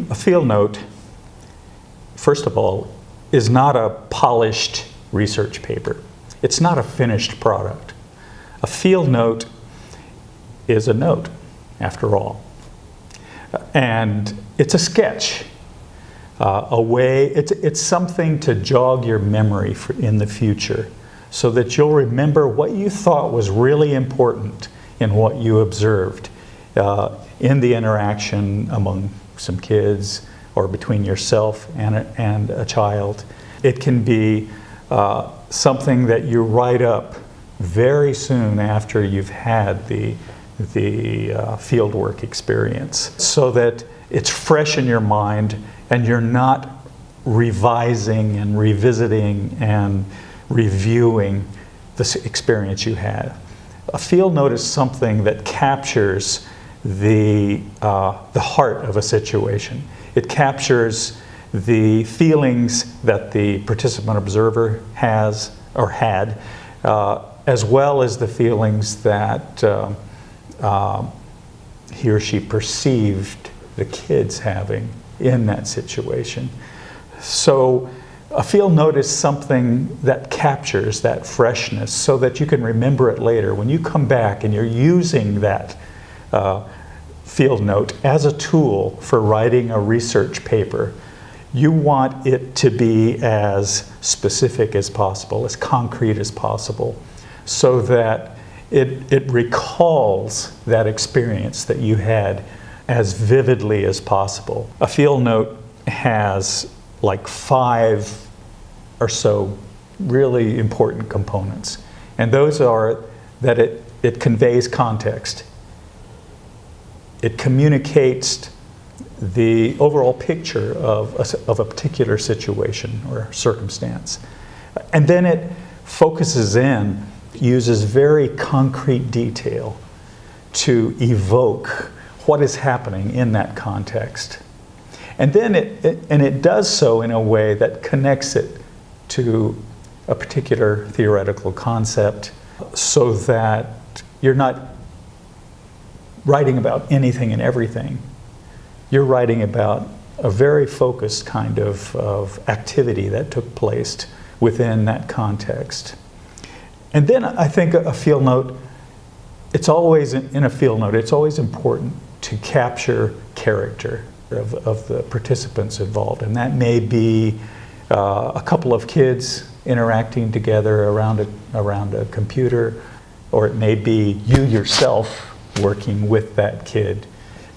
A field note, first of all, is not a polished research paper. It's not a finished product. A field note is a note, after all. And it's a sketch, it's something to jog your memory in the future so that you'll remember what you thought was really important in what you observed in the interaction among some kids or between yourself and a child. It can be something that you write up very soon after you've had the fieldwork experience, so that it's fresh in your mind and you're not revising and revisiting and reviewing this experience you had. A field note is something that captures the heart of a situation. It captures the feelings that the participant observer has or had, as well as the feelings that he or she perceived the kids having in that situation. So a field note is something that captures that freshness so that you can remember it later. When you come back and you're using that field note as a tool for writing a research paper, you want it to be as specific as possible, as concrete as possible, so that it recalls that experience that you had as vividly as possible. A field note has like 5 or so really important components. And those are that it conveys context. It communicates the overall picture of a particular situation or circumstance. And then it focuses in, uses very concrete detail to evoke what is happening in that context. And then it does so in a way that connects it to a particular theoretical concept, so that you're not writing about anything and everything. You're writing about a very focused kind of activity that took place within that context. And then I think a field note, it's always in a field note, it's always important to capture character of the participants involved. And that may be a couple of kids interacting together around a computer, or it may be you yourself working with that kid.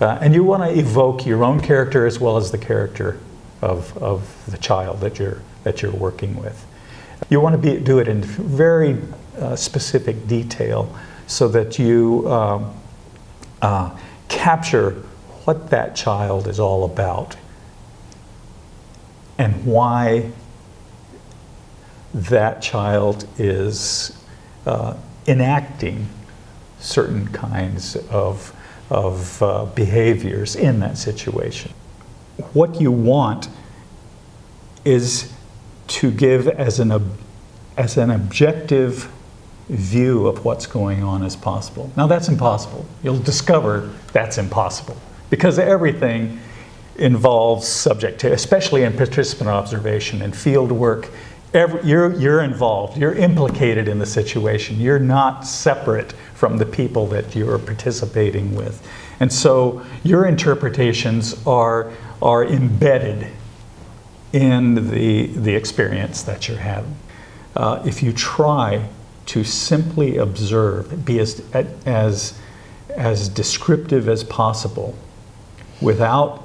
And you want to evoke your own character as well as the character of the child that you're working with. You want to do it in very specific detail so that you capture what that child is all about and why that child is enacting certain kinds of behaviors in that situation. What you want is to give as an objective view of what's going on as possible. Now that's impossible. You'll discover that's impossible because everything involves subjectivity, especially in participant observation and field work. You're involved, you're implicated in the situation. You're not separate from the people that you're participating with. And so your interpretations are embedded in the experience that you're having. If you try to simply observe, be as descriptive as possible without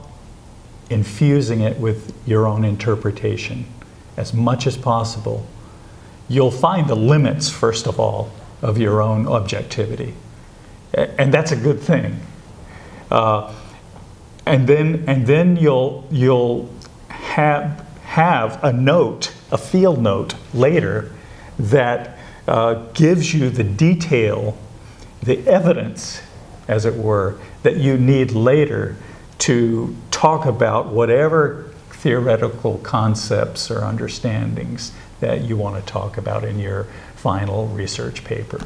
infusing it with your own interpretation as much as possible, you'll find the limits, first of all, of your own objectivity. And that's a good thing. And then you'll have a note, a field note later that gives you the detail, the evidence, as it were, that you need later to talk about whatever theoretical concepts or understandings that you want to talk about in your final research paper.